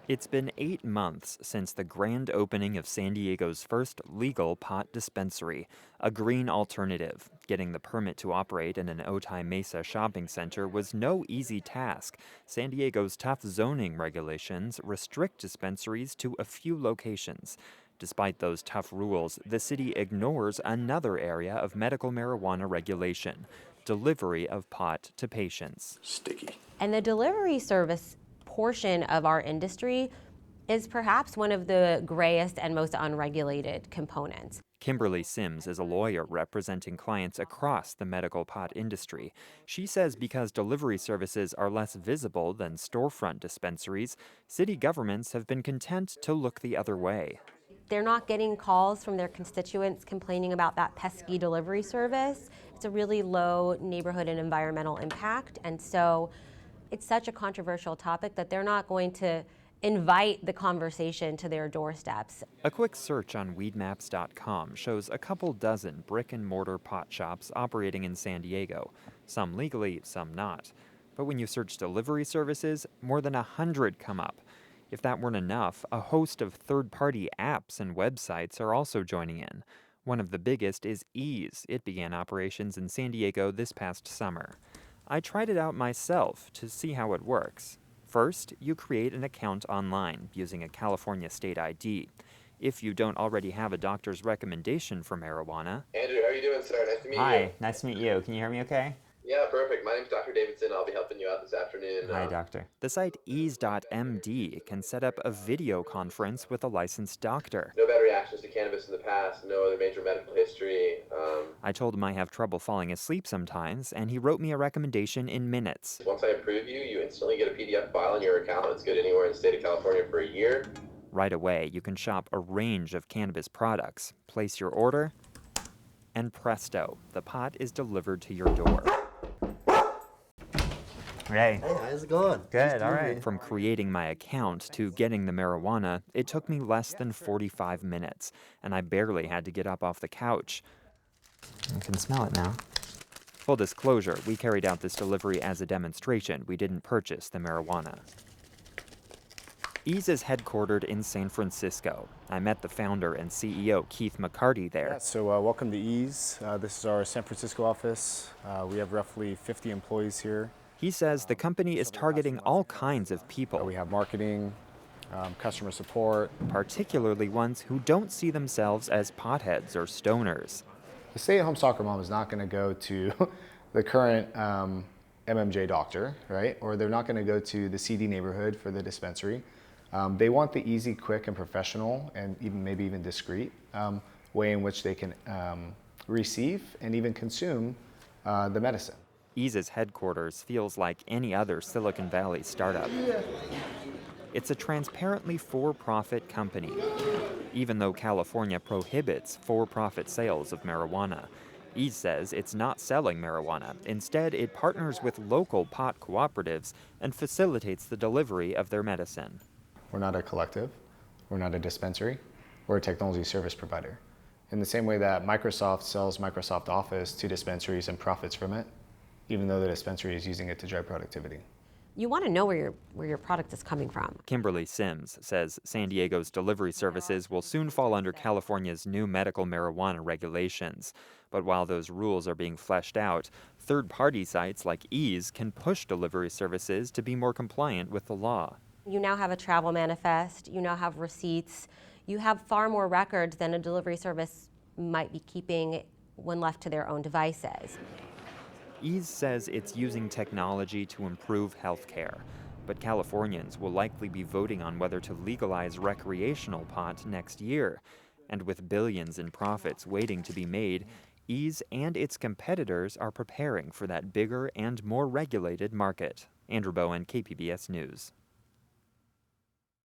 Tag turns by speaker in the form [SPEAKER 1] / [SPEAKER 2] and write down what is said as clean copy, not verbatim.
[SPEAKER 1] It's been 8 months since the grand opening of San Diego's first legal pot dispensary, a green alternative. Getting the permit to operate in an Otay Mesa shopping center was no easy task. San Diego's tough zoning regulations restrict dispensaries to a few locations. Despite those tough rules, the city ignores another area of medical marijuana regulation: delivery of pot to patients.
[SPEAKER 2] Sticky.
[SPEAKER 3] And the delivery service portion of our industry is perhaps one of the grayest and most unregulated components.
[SPEAKER 1] Kimberly Sims is a lawyer representing clients across the medical pot industry. She says because delivery services are less visible than storefront dispensaries, city governments have been content to look the other way.
[SPEAKER 3] They're not getting calls from their constituents complaining about that pesky delivery service. It's a really low neighborhood and environmental impact, and so it's such a controversial topic that they're not going to invite the conversation to their doorsteps.
[SPEAKER 1] A quick search on weedmaps.com shows a couple dozen brick-and-mortar pot shops operating in San Diego, some legally, some not. But when you search delivery services, more than 100 come up. If that weren't enough, a host of third-party apps and websites are also joining in. One of the biggest is Ease. It began operations in San Diego this past summer. I tried it out myself to see how it works. First, you create an account online using a California state ID. If you don't already have a doctor's recommendation for marijuana...
[SPEAKER 2] Andrew, how are you doing, sir? Nice to meet you.
[SPEAKER 1] Hi, nice to meet you. Can you hear me okay?
[SPEAKER 2] Yeah, perfect. My name's Dr. Davidson. I'll be helping you out this afternoon.
[SPEAKER 1] Hi, doctor. The site ease.md can set up a video conference with a licensed doctor.
[SPEAKER 2] No bad reactions to cannabis in the past, no other major medical history.
[SPEAKER 1] I told him I have trouble falling asleep sometimes, and he wrote me a recommendation in minutes.
[SPEAKER 2] Once I approve you, you instantly get a PDF file in your account that's good anywhere in the state of California for a year.
[SPEAKER 1] Right away, you can shop a range of cannabis products, place your order, and presto, the pot is delivered to your door. Hey.
[SPEAKER 4] Hey, how's it going?
[SPEAKER 1] Good, all right. From creating my account to getting the marijuana, it took me less than 45 minutes, and I barely had to get up off the couch. You can smell it now. Full disclosure, we carried out this delivery as a demonstration. We didn't purchase the marijuana. Ease is headquartered in San Francisco. I met the founder and CEO, Keith McCarty, there.
[SPEAKER 5] Yeah, so welcome to Ease. This is our San Francisco office. We have roughly 50 employees here.
[SPEAKER 1] He says the company is targeting all kinds of people.
[SPEAKER 5] We have marketing, customer support.
[SPEAKER 1] Particularly ones who don't see themselves as potheads or stoners.
[SPEAKER 5] The stay-at-home soccer mom is not going to go to the current MMJ doctor, right? Or they're not going to go to the CD neighborhood for the dispensary. They want the easy, quick, and professional, and maybe even discreet way in which they can receive and even consume the medicine.
[SPEAKER 1] Ease's headquarters feels like any other Silicon Valley startup. It's a transparently for-profit company, even though California prohibits for-profit sales of marijuana. Ease says it's not selling marijuana. Instead, it partners with local pot cooperatives and facilitates the delivery of their medicine.
[SPEAKER 5] We're not a collective. We're not a dispensary. We're a technology service provider. In the same way that Microsoft sells Microsoft Office to dispensaries and profits from it, even though the dispensary is using it to drive productivity.
[SPEAKER 3] You want to know where your product is coming from.
[SPEAKER 1] Kimberly Sims says San Diego's delivery services will soon fall under California's new medical marijuana regulations. But while those rules are being fleshed out, third-party sites like Ease can push delivery services to be more compliant with the law.
[SPEAKER 3] You now have a travel manifest, you now have receipts, you have far more records than a delivery service might be keeping when left to their own devices.
[SPEAKER 1] Ease says it's using technology to improve healthcare, but Californians will likely be voting on whether to legalize recreational pot next year. And with billions in profits waiting to be made, Ease and its competitors are preparing for that bigger and more regulated market. Andrew Bowen, KPBS News.